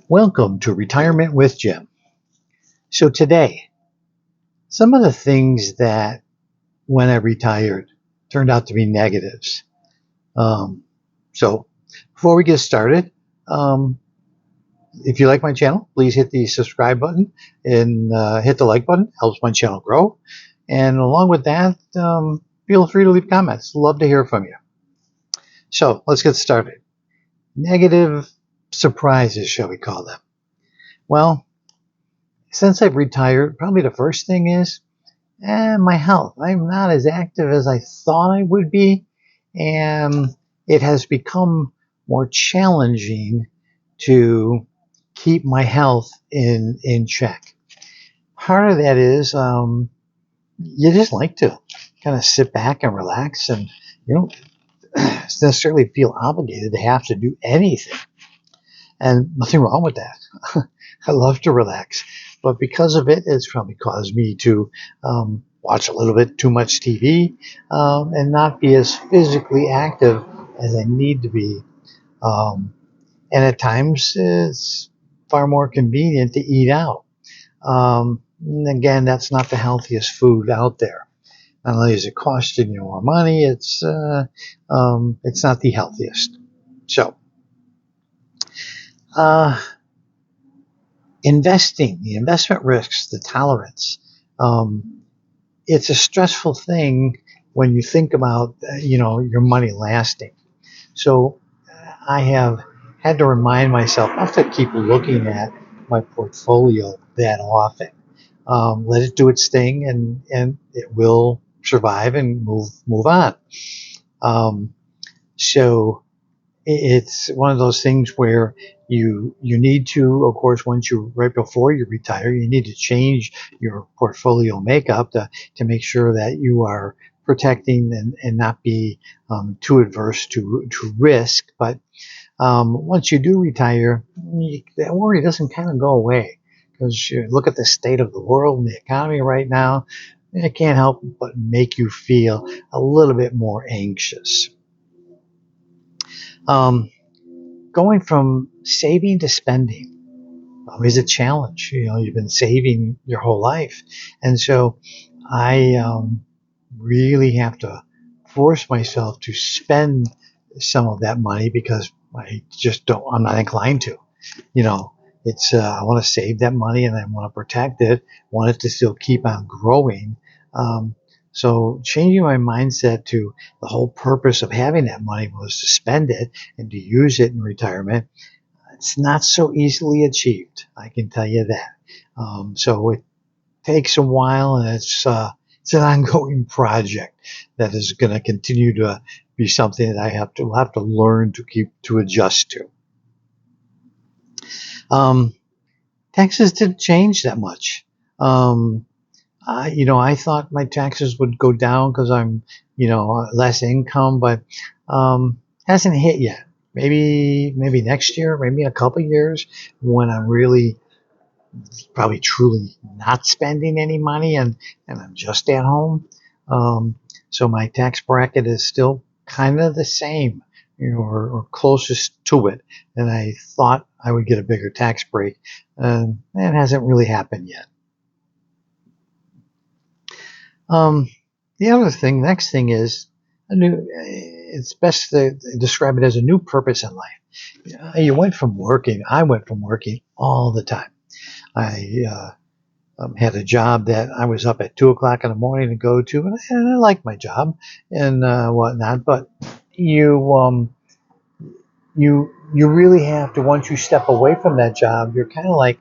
Welcome to Retirement with Jim. So today, some of the things that when I retired turned out to be negatives. Um, so before we get started, um, if you like my channel, please hit the subscribe button and hit the like button. Helps my channel grow. And along with that, feel free to leave comments. Love to hear from you. So let's get started. Negative surprises, shall we call them? Well, since I've retired, probably the first thing is my health. I'm not as active as I thought I would be, and it has become more challenging to keep my health in check. Part of that is you just like to kind of sit back and relax, and you don't necessarily feel obligated to have to do anything. And nothing wrong with that. I love to relax, but because of it, it's probably caused me to watch a little bit too much TV and not be as physically active as I need to be. And at times, it's far more convenient to eat out. And again, that's not the healthiest food out there. Not only is it costing you more money, it's not the healthiest. So. Investing, the investment risks, the tolerance. It's a stressful thing when you think about, your money lasting. So I have had to remind myself, I have to keep looking at my portfolio that often. Let it do its thing and it will survive and move on. So it's one of those things where you need to, of course, right before you retire, you need to change your portfolio makeup to make sure that you are protecting and not be too adverse to risk. But once you do retire, that worry doesn't kind of go away, because you look at the state of the world and the economy right now. It can't help but make you feel a little bit more anxious. Going from saving to spending always a challenge. You've been saving your whole life, and so I really have to force myself to spend some of that money because I just don't. I'm not inclined to. It's I want to save that money and I want to protect it. Want it to still keep on growing. So changing my mindset to the whole purpose of having that money was to spend it and to use it in retirement. It's not so easily achieved, I can tell you that. So it takes a while, and it's an ongoing project that is going to continue to be something that I have to learn to adjust to. Taxes didn't change that much. I thought my taxes would go down because I'm, less income, but hasn't hit yet. Maybe next year, maybe a couple years when I'm really probably truly not spending any money and I'm just at home. So my tax bracket is still kind of the same, or closest to it. And I thought I would get a bigger tax break. It hasn't really happened yet. The next thing is it's best to describe it as a new purpose in life. I went from working all the time. I had a job that I was up at 2:00 in the morning to go to, and I liked my job and whatnot. But you really have to, once you step away from that job, you're kind of like,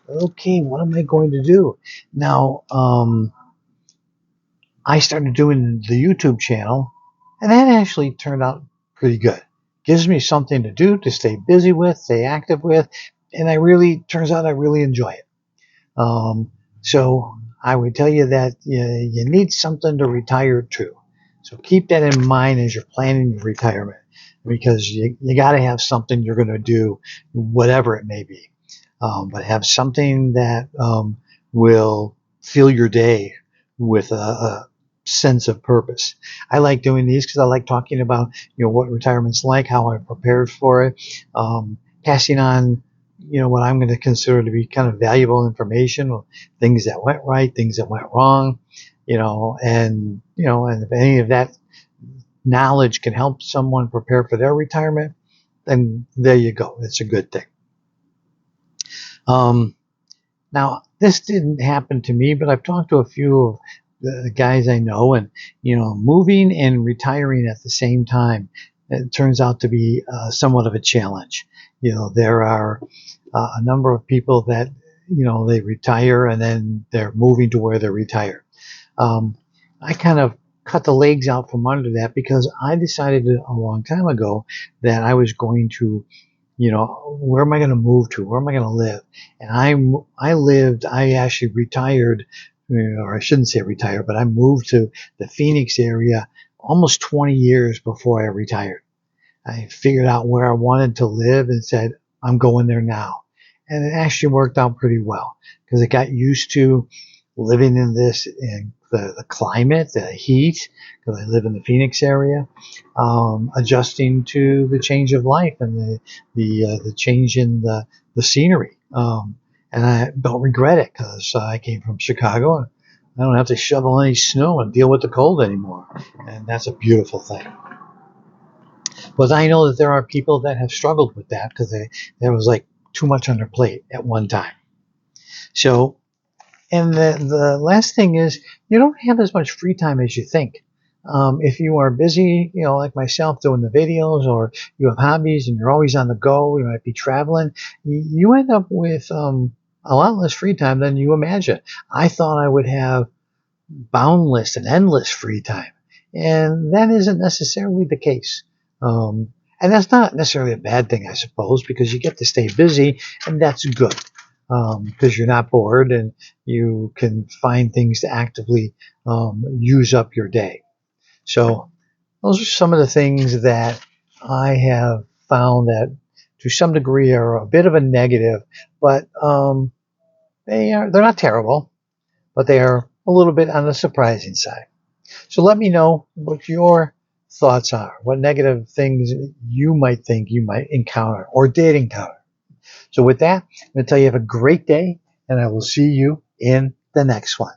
okay, what am I going to do now? I started doing the YouTube channel, and that actually turned out pretty good. Gives me something to do, to stay busy with, stay active with, and turns out I really enjoy it. So I would tell you that you need something to retire to. So keep that in mind as you're planning your retirement, because you got to have something you're going to do, whatever it may be. But have something that will fill your day with a sense of purpose. I like doing these because I like talking about what retirement's like, how I prepared for it, passing on what I'm going to consider to be kind of valuable information, things that went right, things that went wrong, and if any of that knowledge can help someone prepare for their retirement, then there you go. It's a good thing. Now, this didn't happen to me, but I've talked to a few of the guys I know, and moving and retiring at the same time, it turns out to be somewhat of a challenge. There are a number of people that they retire and then they're moving to where they're retired. I kind of cut the legs out from under that because I decided a long time ago that I was going to, where am I going to move to? Where am I going to live? And I actually retired, or I shouldn't say retired, but I moved to the Phoenix area almost 20 years before I retired. I figured out where I wanted to live and said, I'm going there now. And it actually worked out pretty well because I got used to living in the climate, the heat, because I live in the Phoenix area, adjusting to the change of life and the change in the scenery. And I don't regret it because I came from Chicago and I don't have to shovel any snow and deal with the cold anymore. And that's a beautiful thing. But I know that there are people that have struggled with that because there was like too much on their plate at one time. So, and the last thing is you don't have as much free time as you think. If you are busy, like myself doing the videos, or you have hobbies and you're always on the go, you might be traveling, you end up with a lot less free time than you imagine. I thought I would have boundless and endless free time, and that isn't necessarily the case. And that's not necessarily a bad thing, I suppose, because you get to stay busy, and that's good. Because you're not bored and you can find things to actively use up your day. So those are some of the things that I have found that to some degree are a bit of a negative, but they're not terrible, but they are a little bit on the surprising side. So let me know what your thoughts are, what negative things you might think you might encounter or did encounter. So with that, I'm going to tell you have a great day, and I will see you in the next one.